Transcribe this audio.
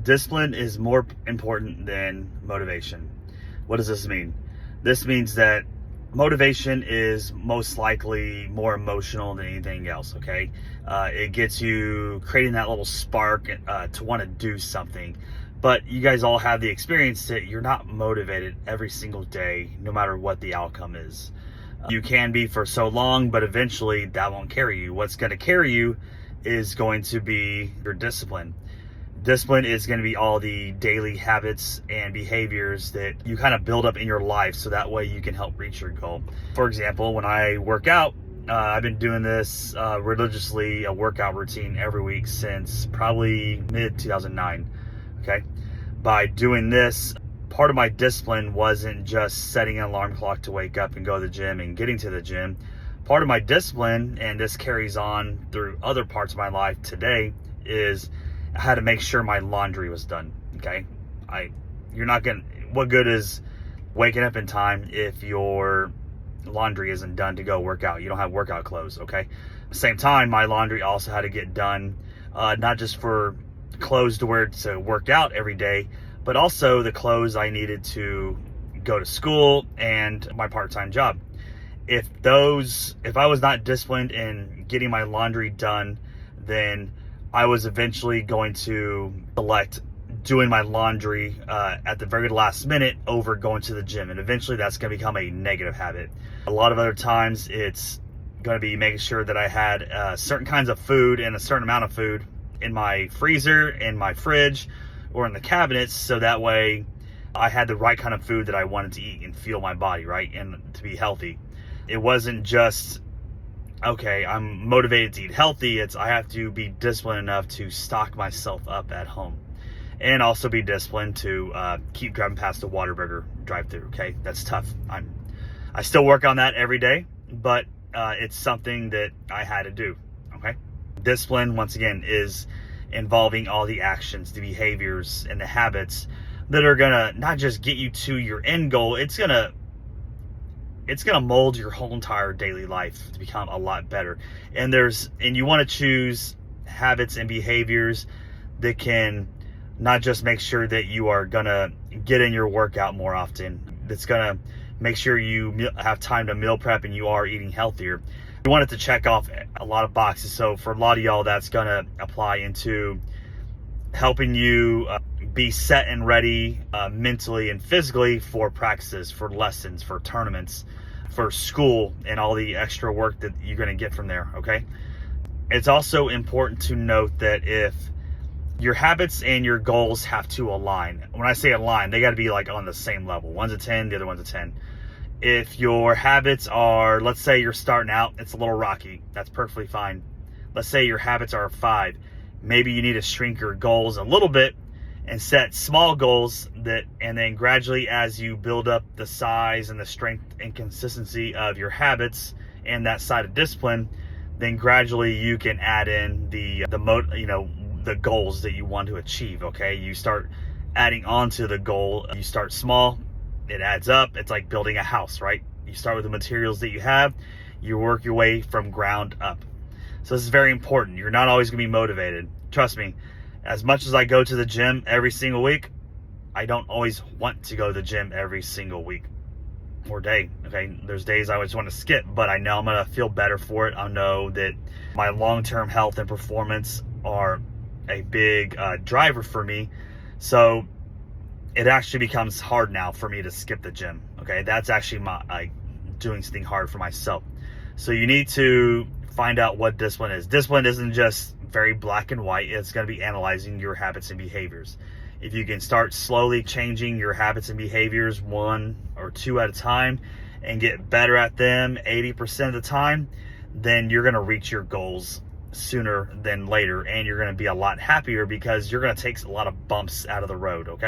Discipline is more important than motivation. What does this mean? This means that motivation is most likely more emotional than anything else, okay? It gets you creating that little spark to want to do something. But you guys all have the experience that you're not motivated every single day, no matter what the outcome is. You can be for so long, but eventually that won't carry you. What's going to carry you is going to be your discipline. Discipline is going to be all the daily habits and behaviors that you kind of build up in your life so that way you can help reach your goal. For example, when I work out, I've been doing this religiously, a workout routine every week since probably mid-2009, okay? By doing this, part of my discipline wasn't just setting an alarm clock to wake up and go to the gym and getting to the gym. Part of my discipline, and this carries on through other parts of my life today, is I had to make sure my laundry was done, okay? What good is waking up in time if your laundry isn't done to go work out? You don't have workout clothes, okay? At the same time, my laundry also had to get done, not just for clothes to wear to work out every day, but also the clothes I needed to go to school and my part-time job. If I was not disciplined in getting my laundry done, then I was eventually going to select doing my laundry at the very last minute over going to the gym. And eventually that's going to become a negative habit. A lot of other times it's going to be making sure that I had certain kinds of food and a certain amount of food in my freezer, in my fridge, or in the cabinets, so that way I had the right kind of food that I wanted to eat and fuel my body, right? And to be healthy. It wasn't just, okay, I'm motivated to eat healthy. It's I have to be disciplined enough to stock myself up at home, and also be disciplined to keep driving past the Whataburger drive-thru. Okay, that's tough. I still work on that every day, but it's something that I had to do. Okay, discipline once again is involving all the actions, the behaviors, and the habits that are gonna not just get you to your end goal. It's gonna mold your whole entire daily life to become a lot better. And you want to choose habits and behaviors that can not just make sure that you are gonna get in your workout more often, that's gonna make sure you have time to meal prep and you are eating healthier. You want it to check off a lot of boxes. So for a lot of y'all, that's gonna apply into helping you be set and ready mentally and physically for practices, for lessons, for tournaments, for school, and all the extra work that you're going to get from there, okay? It's also important to note that if your habits and your goals have to align. When I say align, they got to be like on the same level. One's a 10, the other one's a 10. If your habits are, let's say you're starting out, it's a little rocky. That's perfectly fine. Let's say your habits are 5. Maybe you need to shrink your goals a little bit and set small goals and then gradually, as you build up the size and the strength and consistency of your habits and that side of discipline, then gradually you can add in the goals that you want to achieve. Okay, you start adding on to the goal. You start small, it adds up. It's like building a house, right? You start with the materials that you have, you work your way from ground up. So this is very important. You're not always gonna be motivated. Trust me, as much as I go to the gym every single week, I don't always want to go to the gym every single week or day, okay? There's days I just want to skip, but I know I'm gonna feel better for it. I know that my long-term health and performance are a big driver for me. So it actually becomes hard now for me to skip the gym, okay? That's actually doing something hard for myself. So you need to find out what discipline is. Discipline isn't just very black and white. It's going to be analyzing your habits and behaviors. If you can start slowly changing your habits and behaviors 1 or 2 at a time and get better at them 80% of the time, then you're going to reach your goals sooner than later, and you're going to be a lot happier because you're going to take a lot of bumps out of the road, okay?